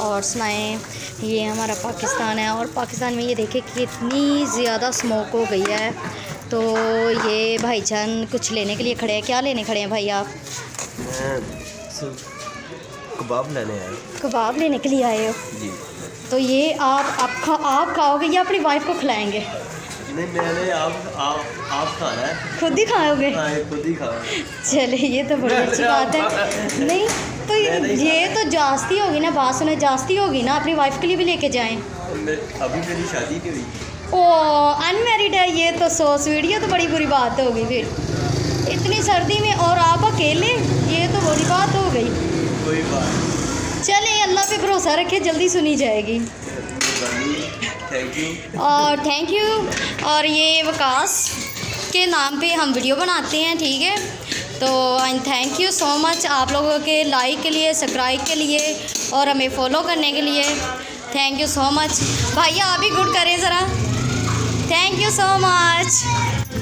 और सुनाएं। ये हमारा पाकिस्तान है और पाकिस्तान में ये देखें कितनी ज़्यादा स्मोक हो गई है। तो ये भाईजान कुछ लेने के लिए खड़े हैं। क्या लेने खड़े हैं भाई आप? कबाब लेने आए। कबाब लेने के लिए आए हो जी। तो ये आप खाओगे या अपनी वाइफ को खिलाएंगे? नहीं, मैंने आप खाना है। खुद ही खाओगे? हाँ, खुद ही खाना। चले, ये तो बड़ी अच्छी बात है। नहीं तो ये तो जास्ती होगी ना, बात सुने, जास्ती होगी ना। अपनी वाइफ के लिए भी लेके जाएं। अभी मेरी शादी नहीं हुई। ओ, अनमैरिड है ये तो। सो स्वीट, ये तो बड़ी बुरी बात होगी फिर इतनी सर्दी में और आप अकेले, ये तो बुरी बात हो गई। कोई बात। चले, अल्लाह पे भरोसा रखे, जल्दी सुनी जाएगी। Thank you. और थैंक यू। और ये वकास के नाम पे हम वीडियो बनाते हैं, ठीक है। तो थैंक यू सो मच आप लोगों के लाइक के लिए, सब्सक्राइब के लिए और हमें फॉलो करने के लिए। Thank you so much. भैया आप भी गुड करें ज़रा। Thank you so much.